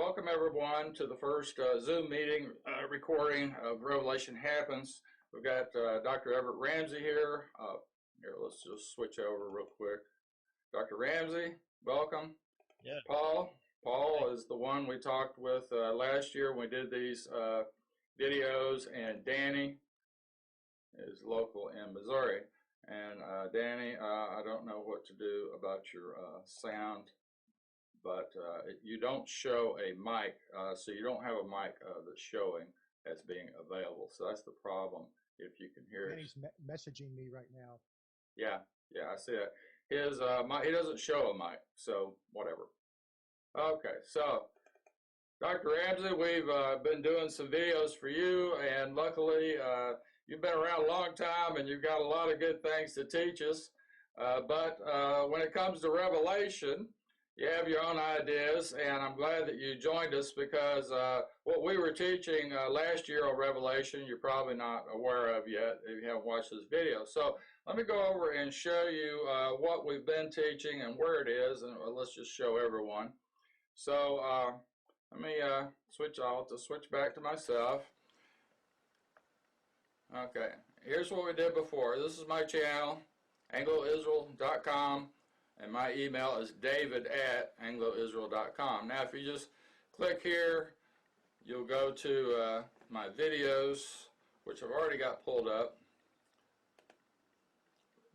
Welcome everyone to the first Zoom meeting recording of Revelation Happens. We've got Dr. Everett Ramsey here. Here, let's just switch over real quick. Dr. Ramsey, welcome. Yeah. Paul is the one we talked with last year when we did these videos, and Danny is local in Missouri. And Danny, I don't know what to do about your sound, but you don't show a mic, so you don't have a mic that's showing as being available. So that's the problem. If you can hear Danny's messaging me right now. Yeah, I see that. His he doesn't show a mic, so whatever. Okay, so Dr. Ramsey, we've been doing some videos for you, and luckily you've been around a long time and you've got a lot of good things to teach us. But when it comes to Revelation, you have your own ideas, and I'm glad that you joined us because what we were teaching last year on Revelation, you're probably not aware of yet if you haven't watched this video. So let me go over and show you what we've been teaching and where it is, and let's just show everyone. So let me switch back to myself. Okay, here's what we did before. This is my channel, angloisrael.com. And my email is david@angloisrael.com. Now, if you just click here, you'll go to my videos, which I've already got pulled up.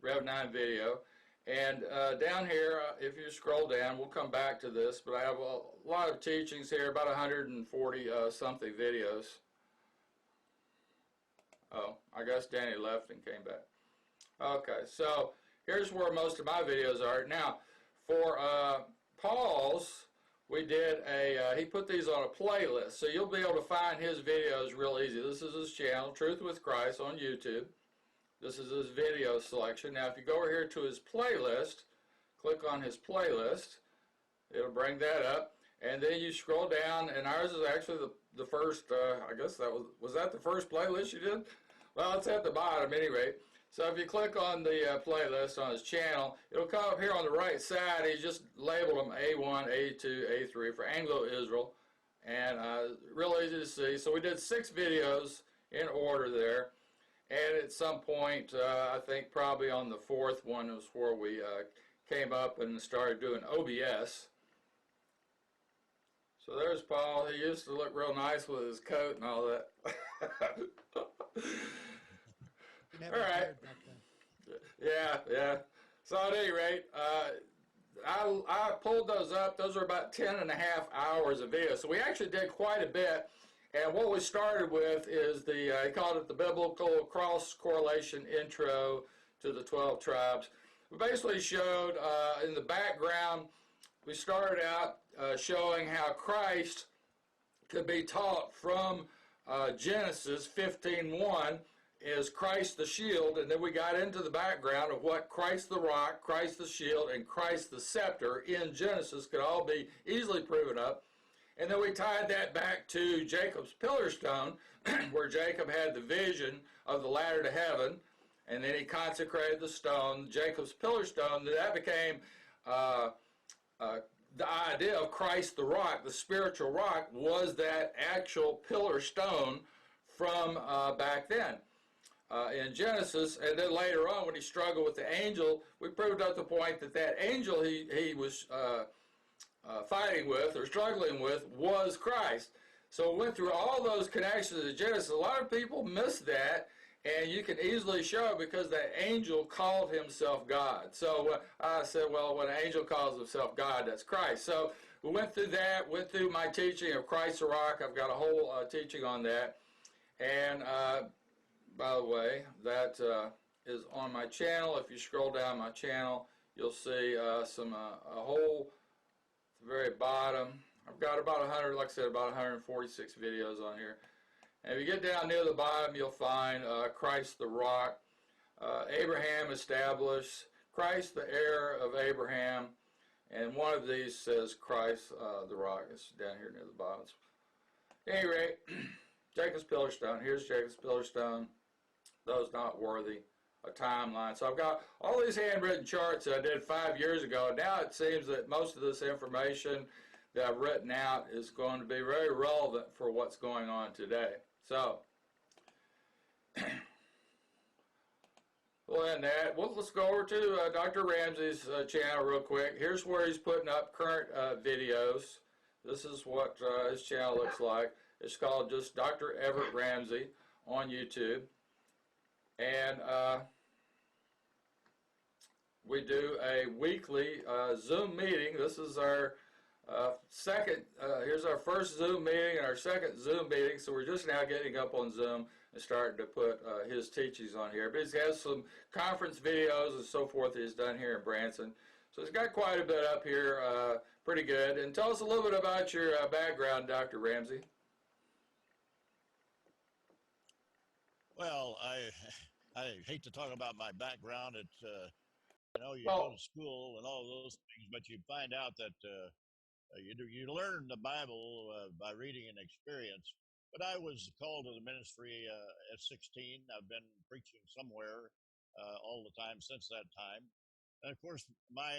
Rev 9 video. And down here, if you scroll down, we'll come back to this, but I have a lot of teachings here, about 140 something videos. Oh, I guess Danny left and came back. Okay, so here's where most of my videos are. Now, for Paul's, we did he put these on a playlist, so you'll be able to find his videos real easy. This is his channel, Truth with Christ on YouTube. This is his video selection. Now, if you go over here to his playlist, click on his playlist, it'll bring that up, and then you scroll down, and ours is actually the first, I guess that was that the first playlist you did? Well, it's at the bottom, at any rate. So if you click on the playlist on his channel, it'll come up here on the right side. He just labeled them A1, A2, A3 for Anglo-Israel, and real easy to see. So we did 6 videos in order there, and at some point, I think probably on the 4th one was where we came up and started doing OBS. So there's Paul. He used to look real nice with his coat and all that. All right. Yeah. So at any rate, I pulled those up. Those are about 10.5 hours of video. So we actually did quite a bit. And what we started with is he called it the Biblical Cross Correlation Intro to the 12 Tribes. We basically showed in the background, we started out showing how Christ could be taught from Genesis 15:1 is Christ the shield, and then we got into the background of what Christ the rock, Christ the shield, and Christ the scepter in Genesis could all be easily proven up. And then we tied that back to Jacob's pillar stone, where Jacob had the vision of the ladder to heaven, and then he consecrated the stone, Jacob's pillar stone. That became the idea of Christ the rock, the spiritual rock, was that actual pillar stone from back then. In Genesis, and then later on when he struggled with the angel, we proved up the point that angel he was fighting with or struggling with was Christ. So we went through all those connections in Genesis. A lot of people miss that, and you can easily show because that angel called himself God. So I said, well, when an angel calls himself God, that's Christ. So we went through that, went through my teaching of Christ the rock. I've got a whole teaching on that. And by the way, that is on my channel. If you scroll down my channel, you'll see a whole, at the very bottom. I've got about 100, like I said, about 146 videos on here. And if you get down near the bottom, you'll find Christ the rock, Abraham established, Christ the heir of Abraham, and one of these says Christ the rock. It's down here near the bottom. At any rate, Jacob's pillar stone. Here's Jacob's pillar stone. Those not worthy. A timeline. So I've got all these handwritten charts that I did 5 years ago. Now it seems that most of this information that I've written out is going to be very relevant for what's going on today. So, we'll end that. Well, let's go over to Dr. Ramsey's channel real quick. Here's where he's putting up current videos. This is what his channel looks like. It's called just Dr. Everett Ramsey on YouTube. And we do a weekly Zoom meeting. This is our here's our first Zoom meeting and our second Zoom meeting. So we're just now getting up on Zoom and starting to put his teachings on here. But he has some conference videos and so forth that he's done here in Branson. So he's got quite a bit up here, pretty good. And tell us a little bit about your background, Dr. Ramsey. Well, I hate to talk about my background. It's you Well, go to school and all those things, but you find out that you learn the Bible by reading and experience. But I was called to the ministry at 16. I've been preaching somewhere all the time since that time. And of course, my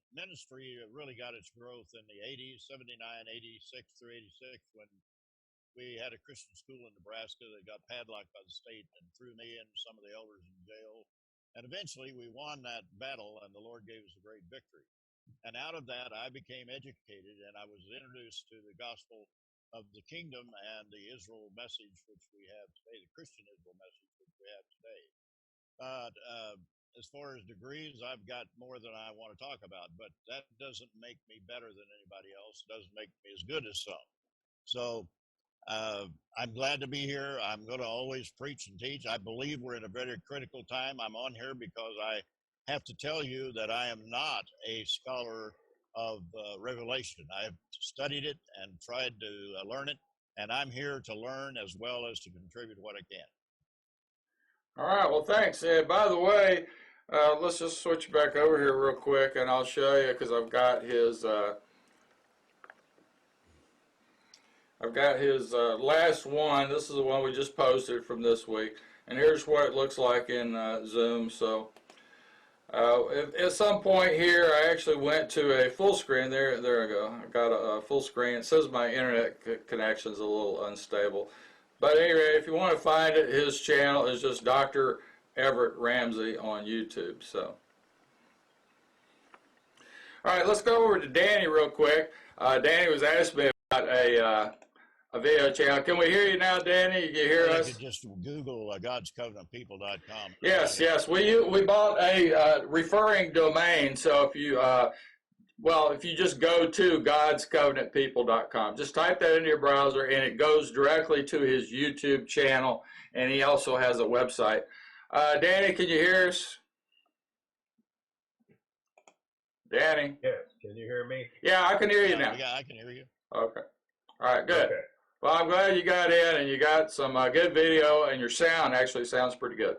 ministry really got its growth in the 80s, 79, 86 through 86, when we had a Christian school in Nebraska that got padlocked by the state and threw me and some of the elders in jail. And eventually we won that battle, and the Lord gave us a great victory. And out of that, I became educated, and I was introduced to the gospel of the kingdom and the Israel message, which we have today, the Christian Israel message, which we have today. As far as degrees, I've got more than I want to talk about, but that doesn't make me better than anybody else. It doesn't make me as good as some. So I'm glad to be here. I'm going to always preach and teach. I believe we're in a very critical time. I'm on here because I have to tell you that I am not a scholar of Revelation. I've studied it and tried to learn it, and I'm here to learn as well as to contribute what I can. all right, well, thanks. And by the way, let's just switch back over here real quick, and I'll show you, because I've got his last one. This is the one we just posted from this week, and here's what it looks like in Zoom. So at some point here, I actually went to a full screen. There I go. I got a full screen. It says my internet connection is a little unstable. But anyway, if you want to find it, his channel is just Dr. Everett Ramsey on YouTube. So, all right, let's go over to Danny real quick. Danny was asking me about a video channel. Can we hear you now, Danny? Can you hear us? You could just Google godscovenantpeople.com. Yes, yes. We bought a referring domain. So if you if you just go to godscovenantpeople.com, just type that into your browser, and it goes directly to his YouTube channel. And he also has a website. Danny, can you hear us? Danny? Yes. Can you hear me? Yeah, I can hear you now. Yeah, I can hear you. Okay. All right, good. Okay. Well, I'm glad you got in and you got some good video, and your sound actually sounds pretty good.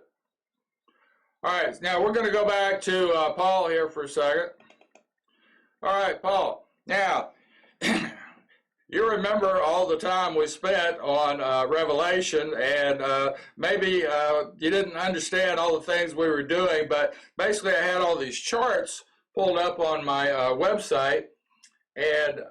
All right, now we're going to go back to Paul here for a second. All right, Paul. Now, you remember all the time we spent on Revelation, and maybe you didn't understand all the things we were doing, but basically I had all these charts pulled up on my website, and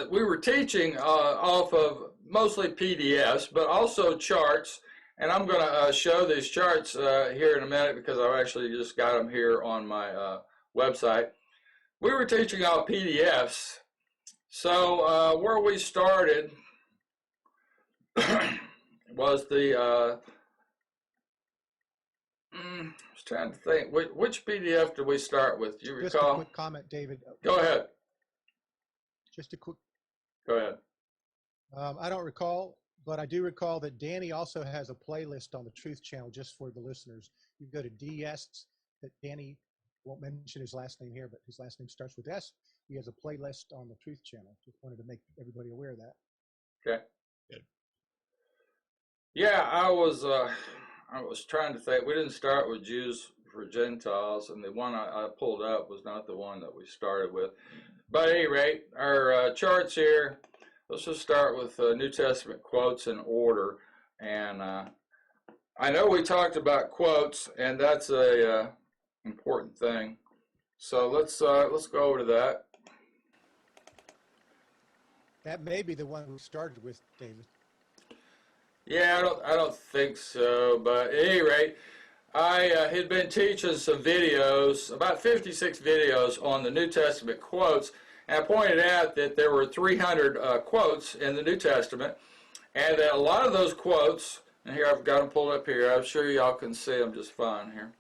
we were teaching off of mostly PDFs, but also charts, and I'm going to show these charts here in a minute because I've actually just got them here on my website. We were teaching off PDFs, so where we started was the, I was trying to think, which PDF did we start with? Do you recall? Just a quick comment, David. Go ahead. Just a quick. Go ahead. I don't recall, but I do recall that Danny also has a playlist on the Truth Channel just for the listeners. You go to DS, that Danny won't mention his last name here, but his last name starts with S. He has a playlist on the Truth Channel. Just wanted to make everybody aware of that. Okay. Good. Yeah, I was trying to think. We didn't start with Jews for Gentiles, and the one I pulled up was not the one that we started with. But at any rate, our charts here, let's just start with New Testament quotes in order. And I know we talked about quotes, and that's a important thing. So let's go over to that. That may be the one we started with, David. Yeah, I don't think so. But at any rate, I had been teaching some videos, about 56 videos on the New Testament quotes, and I pointed out that there were 300 quotes in the New Testament, and that a lot of those quotes, and here I've got them pulled up here. I'm sure y'all can see them just fine here.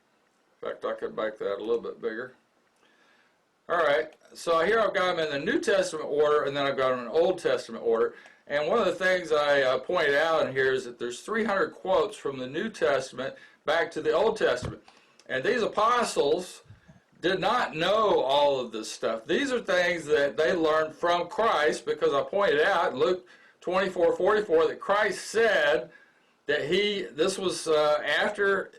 In fact, I could make that a little bit bigger. All right, so here I've got them in the New Testament order, and then I've got them in Old Testament order. And one of the things I pointed out in here is that there's 300 quotes from the New Testament back to the Old Testament. And these apostles did not know all of this stuff. These are things that they learned from Christ, because I pointed out in Luke 24:44 that Christ said that this was after,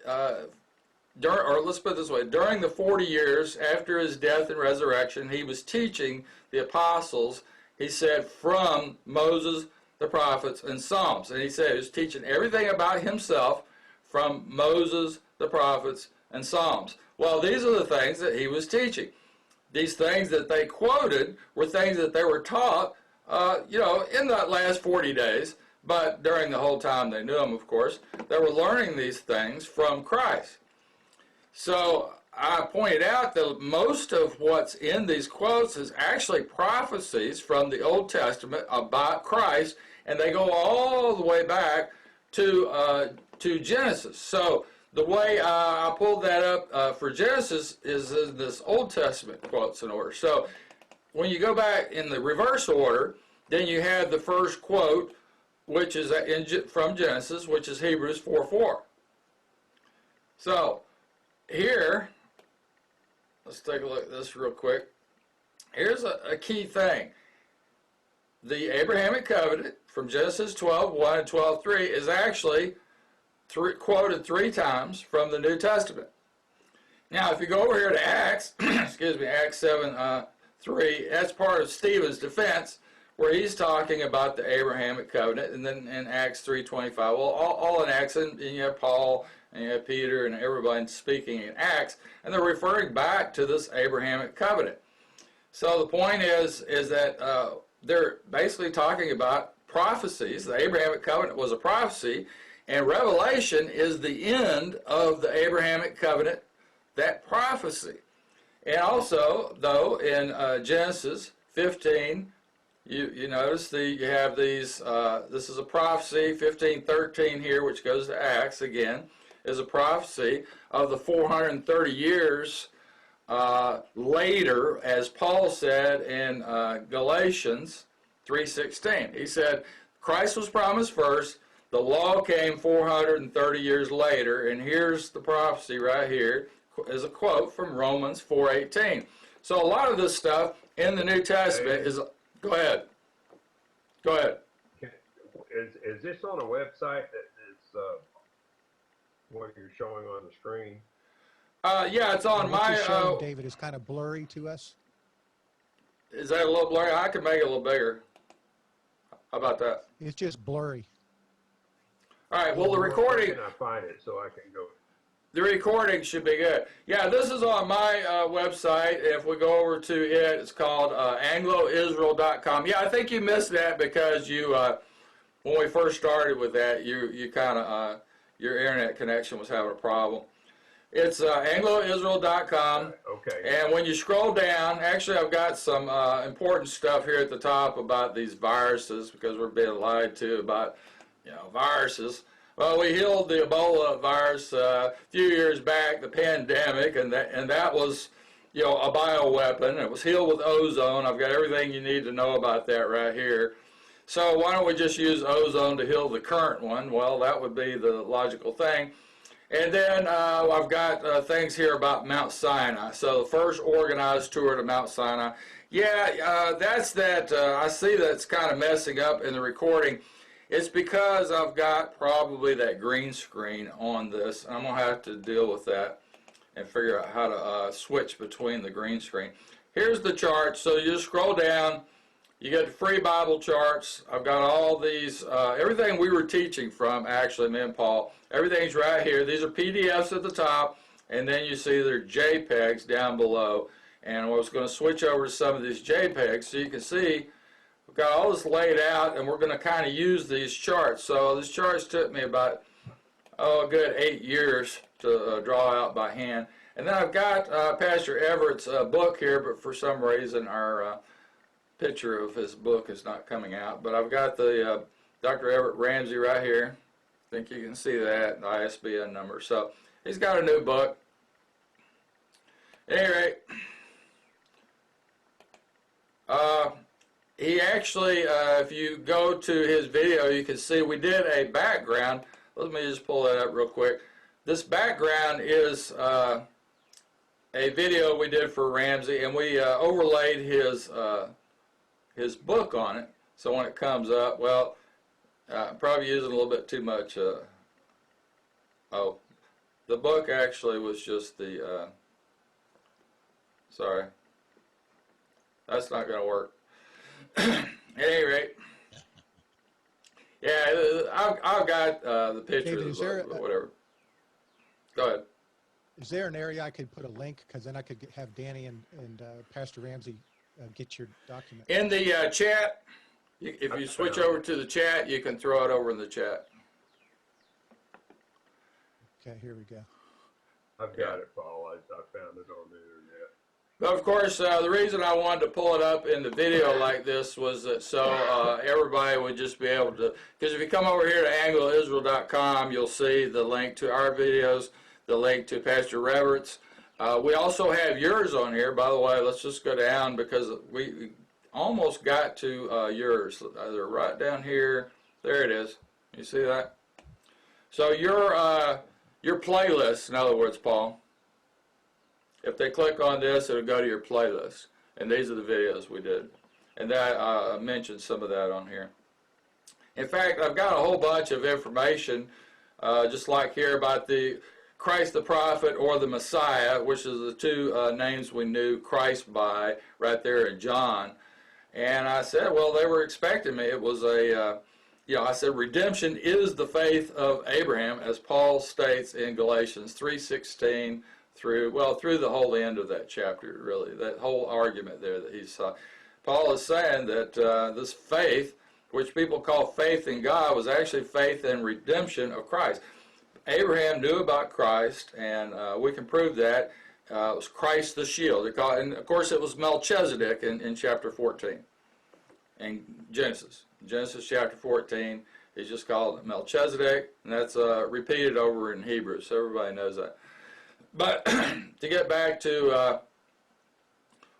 or let's put it this way, during the 40 years after his death and resurrection, he was teaching the apostles, he said, from Moses, the prophets, and Psalms. And he said he was teaching everything about himself from Moses, the prophets, and Psalms. Well, these are the things that he was teaching. These things that they quoted were things that they were taught, in that last 40 days, but during the whole time they knew him, of course. They were learning these things from Christ. So I pointed out that most of what's in these quotes is actually prophecies from the Old Testament about Christ, and they go all the way back to Genesis. So the way I pulled that up for Genesis is in this Old Testament quotes in order. So when you go back in the reverse order, then you have the first quote, which is from Genesis, which is Hebrews 4:4. So here, let's take a look at this real quick. Here's a key thing. The Abrahamic covenant from Genesis 12:1 and 12:3 is actually quoted 3 times from the New Testament. Now, if you go over here to Acts, excuse me, Acts 7:3, that's part of Stephen's defense, where he's talking about the Abrahamic covenant, and then in Acts 3:25, well, all in Acts, and you have Paul, and you have Peter, and everybody speaking in Acts, and they're referring back to this Abrahamic covenant. So the point is that they're basically talking about prophecies. The Abrahamic covenant was a prophecy, and Revelation is the end of the Abrahamic covenant, that prophecy. And also, though, in Genesis 15, you notice you have these, this is a prophecy, 15:13 here, which goes to Acts again, is a prophecy of the 430 years later, as Paul said in Galatians 3:16. He said, Christ was promised first, the law came 430 years later, and here's the prophecy right here, is a quote from Romans 4:18. So a lot of this stuff in the New Testament is, go ahead. Go ahead. Is this on a website that is what you're showing on the screen? Yeah, it's on What my... you're showing, David, is kind of blurry to us. Is that a little blurry? I can make it a little bigger. How about that? It's just blurry. All right, well, the recording... Where can I find it so I can go? The recording should be good. Yeah, this is on my website. If we go over to it, it's called angloisrael.com. Yeah, I think you missed that because you, when we first started with that, you kind of, your internet connection was having a problem. It's angloisrael.com. Okay. And when you scroll down, actually I've got some important stuff here at the top about these viruses, because we're being lied to about, viruses. Well, we healed the Ebola virus a few years back, the pandemic, and that was, a bioweapon. It was healed with ozone. I've got everything you need to know about that right here. So why don't we just use ozone to heal the current one? Well, that would be the logical thing. And then I've got things here about Mount Sinai. So the first organized tour to Mount Sinai. Yeah, that's that. I see that's kind of messing up in the recording. It's because I've got probably that green screen on this. I'm going to have to deal with that and figure out how to switch between the green screen. Here's the chart. So you just scroll down. You get the free Bible charts. I've got all these, everything we were teaching from, actually, me and Paul. Everything's right here. These are PDFs at the top, and then you see they're JPEGs down below. And I was going to switch over to some of these JPEGs so you can see We've got all this laid out, and we're going to kind of use these charts. So these charts took me about, a good 8 years to draw out by hand. And then I've got Pastor Everett's book here, but for some reason our picture of his book is not coming out. But I've got the Dr. Everett Ramsey right here. I think you can see that, the ISBN number. So he's got a new book. At any rate, he actually, if you go to his video, you can see we did a background. Let me just pull that up real quick. This background is a video we did for Ramsey, and we overlaid his book on it. So when it comes up, well, I'm probably using a little bit too much. Oh, the book actually was just the, sorry, that's not going to work. At any rate, yeah, I've got the pictures, whatever. Go ahead. Is there an area I could put a link? Because then I could have Danny and Pastor Ramsey get your document. In the chat, if you switch over to the chat, you can throw it over in the chat. Okay, here we go. I've got it, Paul. I found it on the internet. But of course, the reason I wanted to pull it up in the video like this was that so everybody would just be able to, because if you come over here to angleisrael.com, you'll see the link to our videos, the link to Pastor Everett's. We also have yours on here, by the way. Let's just go down because we almost got to yours. They're right down here. There it is. You see that? So your playlist, in other words, Paul. If they click on this, it'll go to your playlist. And these are the videos we did. And that I mentioned some of that on here. In fact, I've got a whole bunch of information, just like here, about the Christ the Prophet or the Messiah, which is the two names we knew Christ by right there in John. And I said, well, they were expecting me. It was a, I said, redemption is the faith of Abraham, as Paul states in Galatians 3:16 through the whole end of that chapter, really. That whole argument there that he's, Paul is saying that this faith, which people call faith in God, was actually faith in redemption of Christ. Abraham knew about Christ, and we can prove that. It was Christ the shield. And of course, it was Melchizedek in chapter 14 in Genesis. Genesis chapter 14 is just called Melchizedek, and that's repeated over in Hebrew, so everybody knows that. But to get back to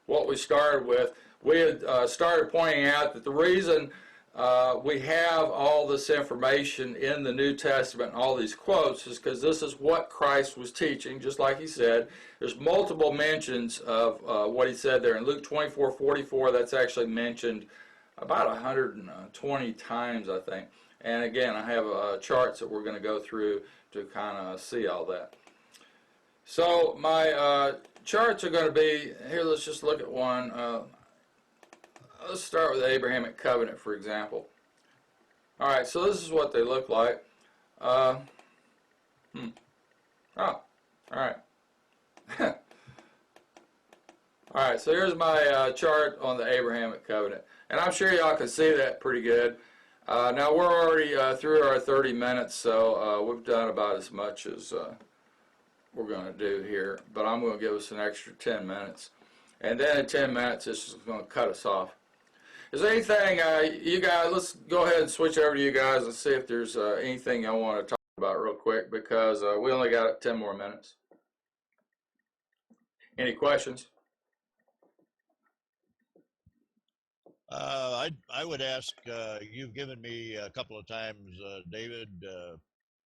what we started with, we had started pointing out that the reason we have all this information in the New Testament and all these quotes is because this is what Christ was teaching, just like he said. There's multiple mentions of what he said there. In Luke 24:44, that's actually mentioned about 120 times, I think. And again, I have charts that we're going to go through to kind of see all that. So my charts are going to be, here let's just look at one. Let's start with the Abrahamic covenant, for example. All right, so this is what they look like. Oh, all right. All right, so here's my chart on the Abrahamic covenant. And I'm sure y'all can see that pretty good. Now, we're already through our 30 minutes, so we've done about as much as we're going to do here. But I'm going to give us an extra 10 minutes. And then in 10 minutes, this is going to cut us off. Is there anything, you guys, let's go ahead and switch over to you guys and see if there's anything I want to talk about real quick, because we only got 10 more minutes. Any questions? I would ask, you've given me a couple of times, David,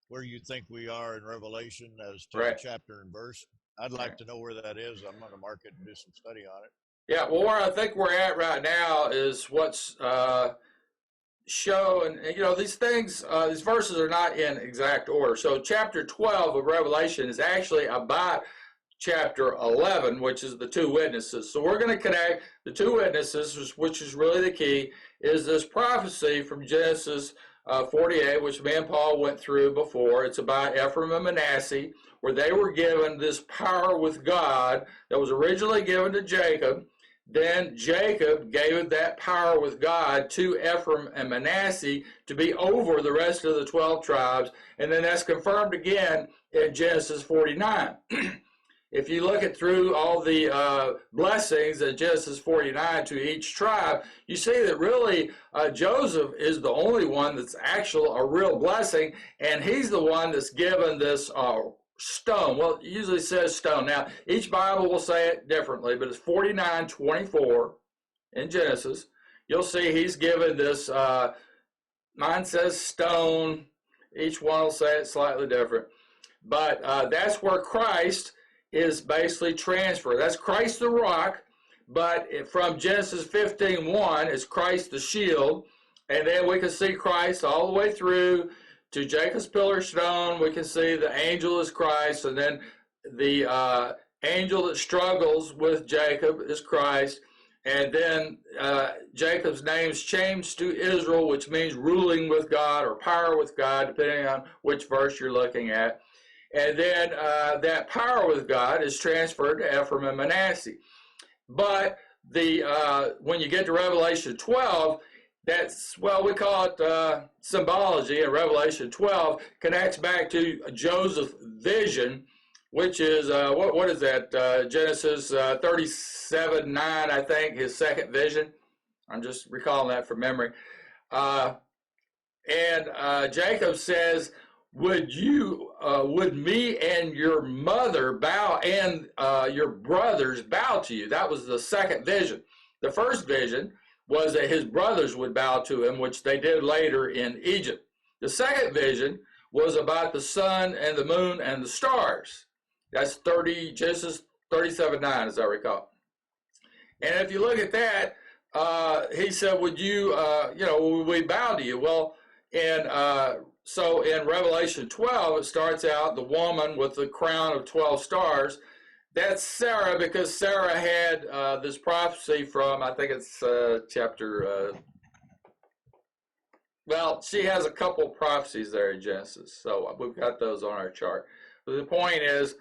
where you think we are in Revelation as to Right. chapter and verse. I'd like to know where that is. I'm going to mark it and do some study on it. Yeah, well, where I think we're at right now is what's shown, these things, these verses are not in exact order. So chapter 12 of Revelation is actually about chapter 11, which is the two witnesses. So we're going to connect the two witnesses, which is really the key, is this prophecy from Genesis 48, which me and Paul went through before. It's about Ephraim and Manasseh, where they were given this power with God that was originally given to Jacob. then Jacob gave that power with God to Ephraim and Manasseh to be over the rest of the 12 tribes. And then that's confirmed again in Genesis 49. If you look at through all the blessings in Genesis 49 to each tribe, you see that really Joseph is the only one that's actually a real blessing, and he's the one that's given this stone. Well, it usually says stone. Now, each Bible will say it differently, but it's 49:24 in Genesis. You'll see he's given this, mine says stone. Each one will say it slightly different. But that's where Christ is basically transferred. That's Christ the rock, but from Genesis 15:1, it's Christ the shield. And then we can see Christ all the way through to Jacob's pillar stone. We can see the angel is Christ, and then the angel that struggles with Jacob is Christ. And then Jacob's name's changed to Israel, which means ruling with God or power with God, depending on which verse you're looking at. And then that power with God is transferred to Ephraim and Manasseh. But when you get to Revelation 12, that's, well, we call it symbology, and Revelation 12 connects back to Joseph's vision, which is, what is that, Genesis 37:9, I think, his second vision. I'm just recalling that from memory. And Jacob says, would me and your mother bow, and your brothers bow to you? That was the second vision. The first vision was that his brothers would bow to him, which they did later in Egypt. The second vision was about the sun and the moon and the stars. That's Genesis 37:9, as I recall. And if you look at that, he said, would would we bow to you? Well, so in Revelation 12, it starts out the woman with the crown of 12 stars. That's Sarah, because Sarah had this prophecy from, I think it's chapter, she has a couple prophecies there in Genesis, so we've got those on our chart. But the point is,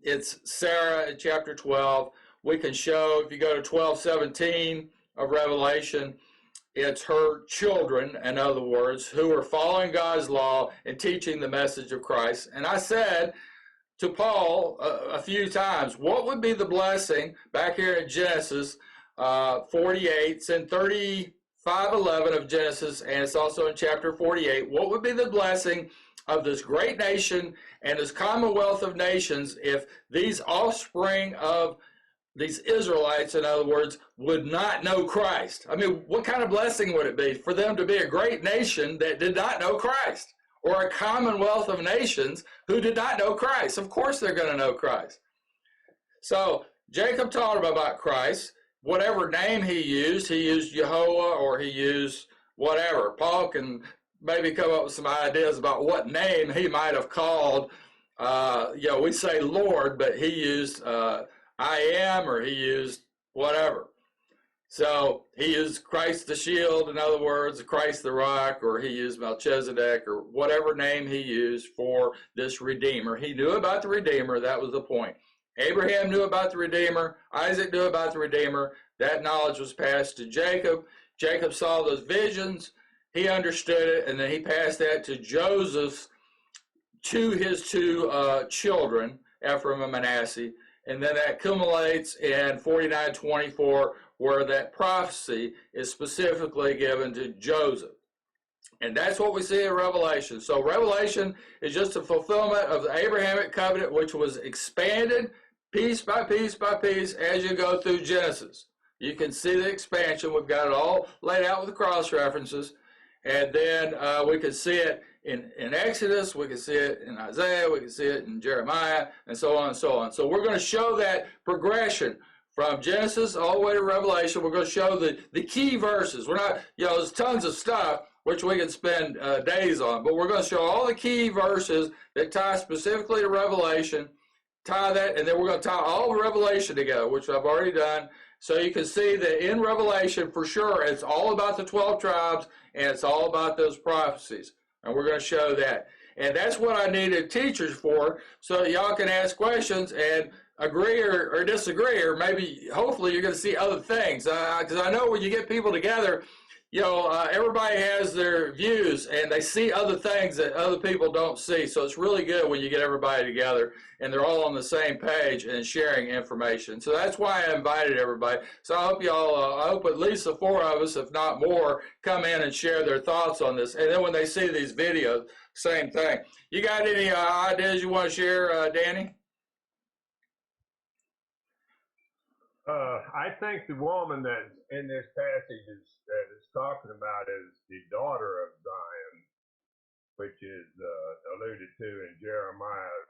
it's Sarah in chapter 12. We can show, if you go to 12:17 of Revelation, it's her children, in other words, who are following God's law and teaching the message of Christ. And I said to Paul a few times, what would be the blessing back here in Genesis 48? It's in 35:11 of Genesis, and it's also in chapter 48. What would be the blessing of this great nation and this commonwealth of nations if these offspring of these Israelites, in other words, would not know Christ? I mean, what kind of blessing would it be for them to be a great nation that did not know Christ, or a commonwealth of nations who did not know Christ? Of course they're going to know Christ. So Jacob taught him about Christ. Whatever name he used Jehovah, or he used whatever. Paul can maybe come up with some ideas about what name he might have called. We say Lord, but he used I am, or he used whatever. So he used Christ the shield, in other words, Christ the rock, or he used Melchizedek, or whatever name he used for this Redeemer. He knew about the Redeemer. That was the point. Abraham knew about the Redeemer. Isaac knew about the Redeemer. That knowledge was passed to Jacob. Jacob saw those visions. He understood it, and then he passed that to Joseph, to his two children, Ephraim and Manasseh. And then that accumulates in 49:24, where that prophecy is specifically given to Joseph. And that's what we see in Revelation. So Revelation is just a fulfillment of the Abrahamic covenant, which was expanded piece by piece by piece as you go through Genesis. You can see the expansion. We've got it all laid out with the cross references. And then we can see it in Exodus, we can see it in Isaiah, we can see it in Jeremiah, and so on and so on. So we're going to show that progression from Genesis all the way to Revelation. We're going to show the key verses. We're not, there's tons of stuff which we can spend days on, but we're going to show all the key verses that tie specifically to Revelation, tie that, and then we're going to tie all the Revelation together, which I've already done. So you can see that in Revelation, for sure, it's all about the 12 tribes, and it's all about those prophecies. And we're going to show that. And that's what I needed teachers for, so that y'all can ask questions. And agree or disagree, or maybe hopefully you're going to see other things. Because I know when you get people together, everybody has their views and they see other things that other people don't see. So it's really good when you get everybody together and they're all on the same page and sharing information. So that's why I invited everybody. So I hope I hope at least the 4 of us, if not more, come in and share their thoughts on this. And then when they see these videos, same thing. You got any ideas you want to share, Danny? I think the woman that's in this passage that is talking about is the daughter of Zion, which is alluded to in Jeremiah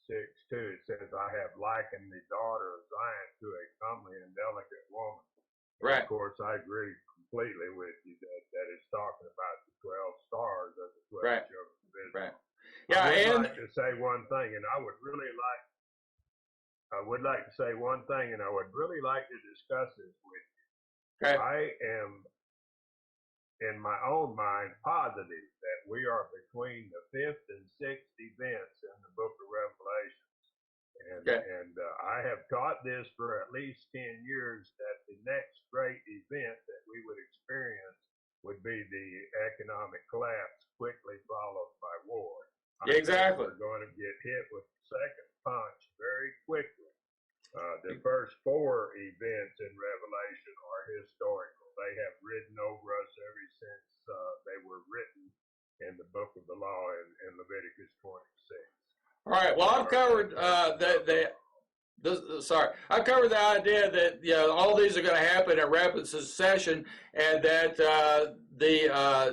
6:2. It says, "I have likened the daughter of Zion to a comely and delicate woman." Right. Of course, I agree completely with you that it's talking about the 12 stars of the 12 Right. children of Israel. Right. Yeah, I would and like to say one thing, and I would like to say one thing, and I would really like to discuss this with you. okay. I am, in my own mind, positive that we are between the 5th and 6th events in the book of Revelation. And I have taught this for at least 10 years, that the next great event that we would experience would be the economic collapse, quickly followed by war. Yeah, exactly. We're going to get hit with the second punch very quickly. The first 4 events in Revelation are historical. They have ridden over us ever since they were written in the book of the law in Leviticus 26. All right. Well, I've covered I've covered the idea that all these are going to happen in rapid succession, and that the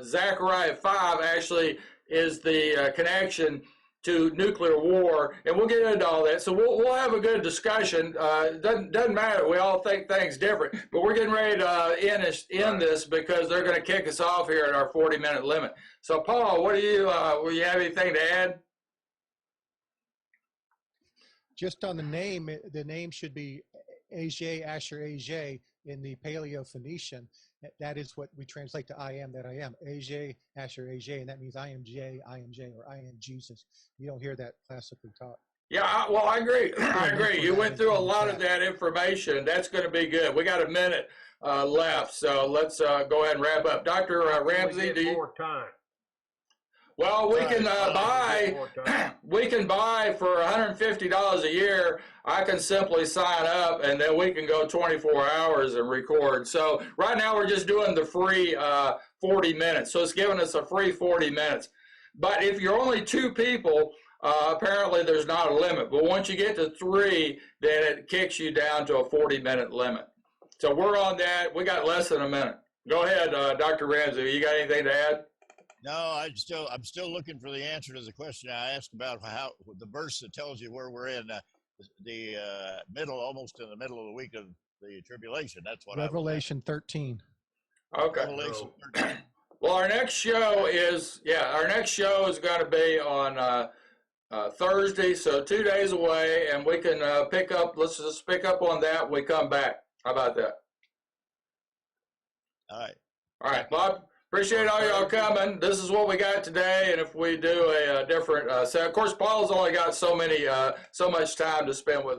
Zechariah 5 actually is the connection to nuclear war, and we'll get into all that. So we'll have a good discussion. Doesn't matter. We all think things different, but we're getting ready to end this because they're going to kick us off here at our 40-minute limit. So, Paul, what do you will you have anything to add? Just on the name should be Ajay, Asher, Ajay in the Paleo-Phoenician. That is what we translate to I am that I am. Ajay, Asher, Ajay, and that means I am J, or I am Jesus. You don't hear that classically taught. Yeah, I agree. I agree. You went through a lot of that information. That's going to be good. We got a minute left, so let's go ahead and wrap up. Dr. Ramsey, do you? More time. Well, we can buy for $150 a year. I can simply sign up, and then we can go 24 hours and record. So right now we're just doing the free 40 minutes. So it's giving us a free 40 minutes. But if you're only 2 people, apparently there's not a limit. But once you get to 3, then it kicks you down to a 40-minute limit. So we're on that. We got less than a minute. Go ahead, Dr. Ramsey. You got anything to add? No, I'm still looking for the answer to the question I asked about how the verse that tells you where we're in the middle, almost in the middle of the week of the tribulation. That's what Revelation 13. Okay. Revelation 13. Well, our next show is going to be on Thursday, so 2 days away, and we can let's just pick up on that when we come back. How about that? All right. All right, Bob. Appreciate all y'all coming. This is what we got today, and if we do a different set, of course, Paul's only got so much time to spend with